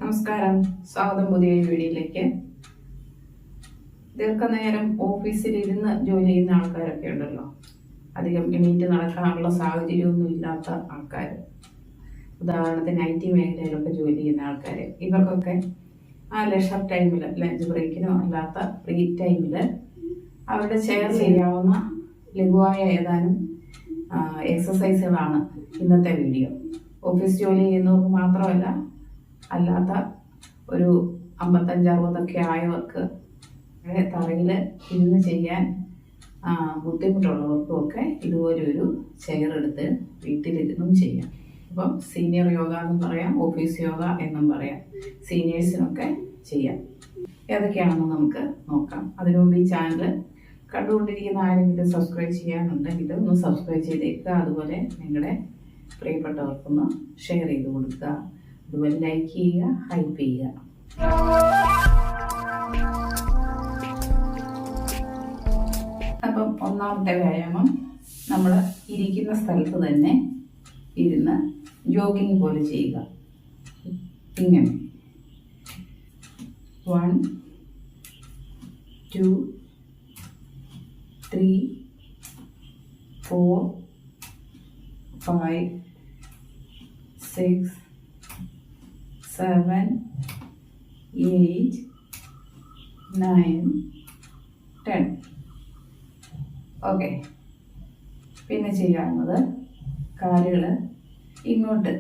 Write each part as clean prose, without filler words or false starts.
നമസ്കാരം, സ്വാഗതം പുതിയൊരു വീഡിയോയിലേക്ക്. ദീർഘനേരം ഓഫീസിലിരുന്ന് ജോലി ചെയ്യുന്ന ആൾക്കാരൊക്കെ ഉണ്ടല്ലോ, അധികം എണീറ്റ് നടക്കാനുള്ള സാഹചര്യമൊന്നും ഇല്ലാത്ത ആൾക്കാർ, ഉദാഹരണത്തിന് IT മേഖലയിലൊക്കെ ജോലി ചെയ്യുന്ന ആൾക്കാർ, ഇവർക്കൊക്കെ ആ ലെഷർ ടൈമിൽ, ലഞ്ച് ബ്രേക്കിനോ അല്ലാത്ത ഫ്രീ ടൈമിൽ അവരുടെ ഷെയർ ചെയ്യാവുന്ന ലഘുവായ ഏതാനും എക്സസൈസുകളാണ് ഇന്നത്തെ വീഡിയോ. ഓഫീസ് ജോലി ചെയ്യുന്നവർക്ക് മാത്രമല്ല, അല്ലാത്ത ഒരു 55-60 ആയവർക്ക് തറയിൽ ഇരുന്ന് ചെയ്യാൻ ബുദ്ധിമുട്ടുള്ളവർക്കും ഒക്കെ ഇതുപോലൊരു ചെയർ എടുത്ത് വീട്ടിലിരുന്നും ചെയ്യാം. അപ്പം സീനിയർ യോഗ എന്നും പറയാം, ഓഫീസ് യോഗ എന്നും പറയാം, സീനിയേഴ്സിനൊക്കെ ചെയ്യാം. ഏതൊക്കെയാണെന്ന് നമുക്ക് നോക്കാം. അതിനു മുമ്പ് ഈ ചാനൽ കണ്ടുകൊണ്ടിരിക്കുന്ന ആരെങ്കിലും സബ്സ്ക്രൈബ് ചെയ്യാനുണ്ടെങ്കിൽ ഒന്ന് സബ്സ്ക്രൈബ് ചെയ്തേക്കുക. അതുപോലെ നിങ്ങളുടെ പ്രിയപ്പെട്ടവർക്കൊന്ന് ഷെയർ ചെയ്ത് കൊടുക്കുക. അതുപോലെ ലൈക്ക് ചെയ്യുക, ഹൈപ്പ് ചെയ്യുക. അപ്പം ഒന്നാമത്തെ വ്യായാമം, നമ്മൾ ഇരിക്കുന്ന സ്ഥലത്ത് തന്നെ ഇരുന്ന് ജോഗിങ് പോലെ ചെയ്യുക. ഇങ്ങനെ 1 2 3 4 5 6 7 8 9 10. ഓക്കെ. പിന്നെ ചെയ്യാവുന്നത്, കാലുകൾ ഇങ്ങോട്ട്,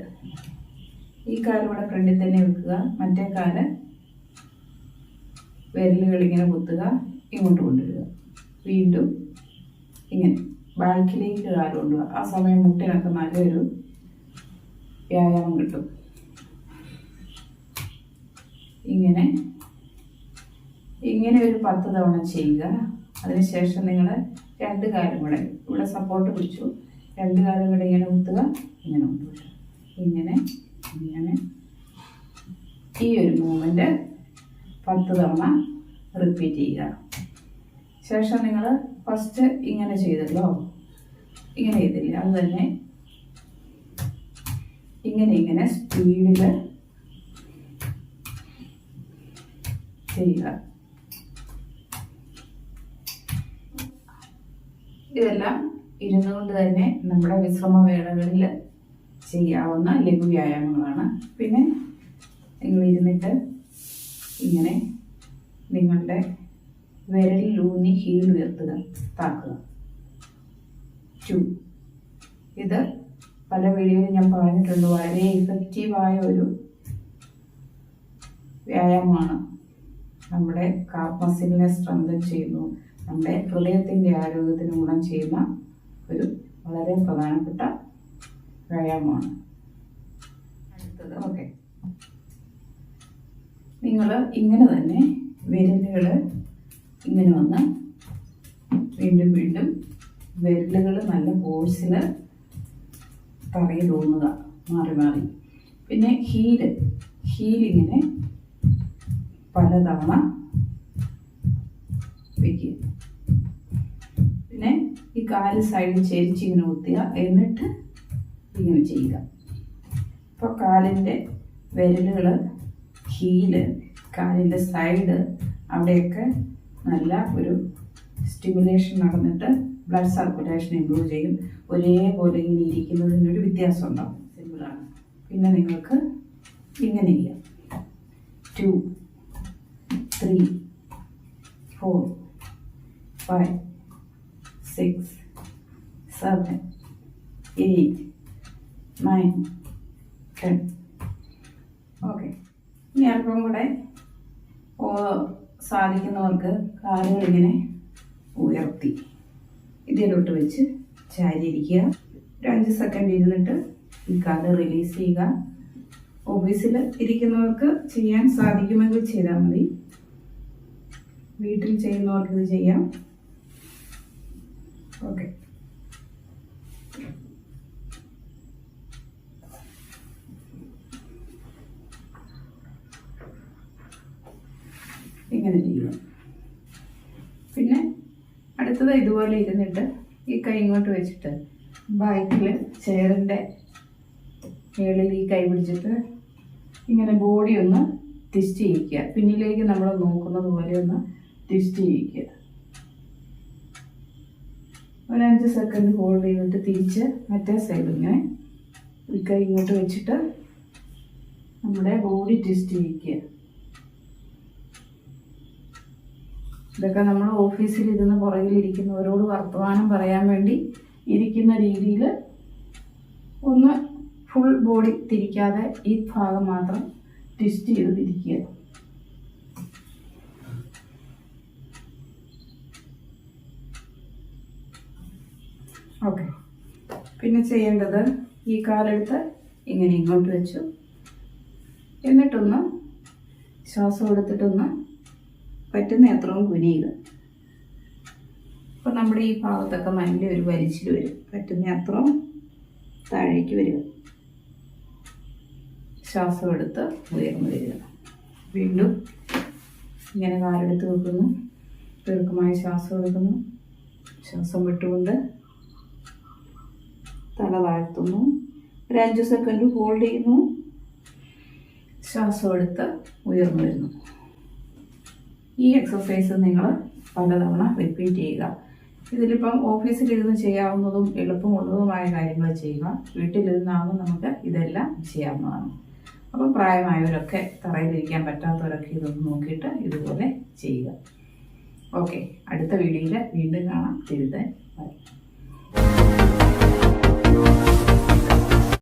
ഈ കാല് ഇവിടെ ഫ്രണ്ടിൽ തന്നെ വെക്കുക, മറ്റേ കാല് വിരലുകൾ ഇങ്ങനെ കുത്തുക, ഇങ്ങോട്ട് കൊണ്ടുവരിക, വീണ്ടും ഇങ്ങനെ ബാക്കിലേക്ക് കാല് കൊണ്ടുപോകുക. ആ സമയം മുട്ടിനൊക്കെ നല്ലൊരു വ്യായാമം കിട്ടും. ഇങ്ങനെ ഒരു 10 തവണ ചെയ്യുക. അതിനുശേഷം നിങ്ങൾ 2 കാലും കൂടെ ഇവിടെ സപ്പോർട്ട് പിടിച്ചു, 2 കാലും കൂടെ ഇങ്ങനെ കുത്തുക, ഇങ്ങനെ കൊണ്ടുവരിക, ഇങ്ങനെ ഈ ഒരു മൂവ്മെൻറ്റ് 10 തവണ റിപ്പീറ്റ് ചെയ്യുക. ശേഷം നിങ്ങൾ ഫസ്റ്റ് ഇങ്ങനെ ചെയ്തല്ലോ, ഇങ്ങനെ ചെയ്തില്ലേ, അത് തന്നെ ഇങ്ങനെ സ്പീഡിൽ ചെയ്യുക. ഇതെല്ലാം ഇരുന്നുകൊണ്ട് തന്നെ നമ്മുടെ വിശ്രമ വേളകളിൽ ചെയ്യാവുന്ന ലഘു വ്യായാമങ്ങളാണ്. പിന്നെ നിങ്ങൾ ഇരുന്നിട്ട് ഇങ്ങനെ നിങ്ങളുടെ വിരലിലൂന്നി ഹീൽ ഉയർത്തുക, താക്കുക. 2. ഇത് പല വീഡിയോയിൽ ഞാൻ പറഞ്ഞിട്ടുണ്ട്, വളരെ ഇഫക്റ്റീവായ ഒരു വ്യായാമമാണ്. നമ്മുടെ കാഫ് മസിലിനെ സ്ട്രെങ്തൻ ചെയ്യുന്നു, നമ്മുടെ ഹൃദയത്തിൻ്റെ ആരോഗ്യത്തിന് ഗുണം ചെയ്യുന്ന ഒരു വളരെ പ്രധാനപ്പെട്ട വ്യായാമമാണ്. അടുത്തത്, ഓക്കെ, നിങ്ങൾ ഇങ്ങനെ തന്നെ വിരലുകൾ ഇങ്ങനെ വന്ന് വീണ്ടും വിരലുകൾ നല്ല ഫോഴ്സിൽ തറയിൽ ഊന്നുക, മാറി. പിന്നെ ഹീലിങ്ങനെ പലതവണ വയ്ക്കുക. പിന്നെ ഈ കാല് സൈഡിൽ ചെരിച്ച് ഇങ്ങനെ കുത്തുക, എന്നിട്ട് ഇങ്ങനെ ചെയ്യുക. അപ്പോൾ കാലിൻ്റെ വിരലുകൾ, ഹീല്, കാലിൻ്റെ സൈഡ്, അവിടെയൊക്കെ നല്ല ഒരു സ്റ്റിമുലേഷൻ നടന്നിട്ട് ബ്ലഡ് സർക്കുലേഷൻ ഇമ്പ്രൂവ് ചെയ്യും. ഒരേപോലെ ഇങ്ങനെ ഇരിക്കുന്നതിനൊരു വ്യത്യാസം ഉണ്ടാവും. സിമ്പിളാണ്. പിന്നെ നിങ്ങൾക്ക് ഇങ്ങനെ ചെയ്യാം. 2 3 4 5 6 7 8 9 10. ഓക്കെ. ഇനി അല്പം കൂടെ സാധിക്കുന്നവർക്ക് കാലുകളിങ്ങനെ ഉയർത്തി ഇതിലോട്ട് വെച്ച് ചാരിയിരിക്കുക. ഒരു 5 സെക്കൻഡ് ഇരുന്നിട്ട് ഈ കാല് റിലീസ് ചെയ്യുക. ഓഫീസിൽ ഇരിക്കുന്നവർക്ക് ചെയ്യാൻ സാധിക്കുമെങ്കിൽ ചെയ്താൽ മതി, വീട്ടിൽ ചെയ്യുന്നവർക്ക് ഇത് ചെയ്യാം. ഓക്കെ. ഇങ്ങനെ ചെയ്യുക. പിന്നെ അടുത്തത് ഇതുപോലെ ഇരുന്നിട്ട് ഈ കൈ ഇങ്ങോട്ട് വെച്ചിട്ട് ബാക്കിൽ ചെയറിൻ്റെ മേളിൽ ഈ കൈ പിടിച്ചിട്ട് ഇങ്ങനെ ബോഡി ഒന്ന് ട്വിസ്റ്റ് ചെയ്യിക്കുക. പിന്നിലേക്ക് നമ്മൾ നോക്കുന്നത് പോലെ ഒന്ന് ട്വിസ്റ്റ് ചെയ്യിക്കുക. ഒരു 5 സെക്കൻഡ് ഹോൾഡ് ചെയ്തിട്ട് തിരിച്ച് മറ്റേ സൈഡ് ഇങ്ങനെ ഒരു കൈ ഇങ്ങോട്ട് വെച്ചിട്ട് നമ്മുടെ ബോഡി ട്വിസ്റ്റ് ചെയ്യിക്കുക. ഇതൊക്കെ നമ്മൾ ഓഫീസിലിരുന്ന് പുറകിലിരിക്കുന്നവരോട് വർത്തമാനം പറയാൻ വേണ്ടി ഇരിക്കുന്ന രീതിയിൽ ഒന്ന് ഫുൾ ബോഡി തിരിക്കാതെ ഈ ഭാഗം മാത്രം ട്വിസ്റ്റ് ചെയ്ത് തിരിക്കുക. ഓക്കെ. പിന്നെ ചെയ്യേണ്ടത് ഈ കാലെടുത്ത് ഇങ്ങനെ ഇങ്ങോട്ട് വെച്ചു. എന്നിട്ടൊന്ന് ശ്വാസം എടുത്തിട്ടൊന്ന് പറ്റുന്ന അത്രയും കുനിയുക. അപ്പം നമ്മുടെ ഈ ഭാഗത്തൊക്കെ നല്ലൊരു വലിച്ചിൽ വരും. പറ്റുന്ന അത്രയും താഴേക്ക് വരിക. ശ്വാസം എടുത്ത് ഉയർന്നു വരിക. വീണ്ടും ഇങ്ങനെ കാലെടുത്ത് വെക്കുന്നു. ദീർഘമായി ശ്വാസം എടുക്കുന്നു. ശ്വാസം വിട്ടുകൊണ്ട് തല താഴ്ത്തുന്നു. ഒരു 5 സെക്കൻഡ് ഹോൾഡ് ചെയ്യുന്നു. ശ്വാസം എടുത്ത് ഉയർന്നു വരുന്നു. ഈ എക്സസൈസ് നിങ്ങൾ പലതവണ റിപ്പീറ്റ് ചെയ്യുക. ഇതിലിപ്പം ഓഫീസിലിരുന്ന് ചെയ്യാവുന്നതും എളുപ്പമുള്ളതുമായ കാര്യങ്ങൾ ചെയ്യുക. വീട്ടിലിരുന്നാകുമ്പോൾ നമുക്ക് ഇതെല്ലാം ചെയ്യാവുന്നതാണ്. അപ്പം പ്രായമായവരൊക്കെ തറയിലിരിക്കാൻ പറ്റാത്തവരൊക്കെ ഇതൊന്ന് നോക്കിയിട്ട് ഇതുപോലെ ചെയ്യുക. ഓക്കെ, അടുത്ത വീഡിയോയിൽ വീണ്ടും കാണാം. തിരുത്താൻ ബൈ.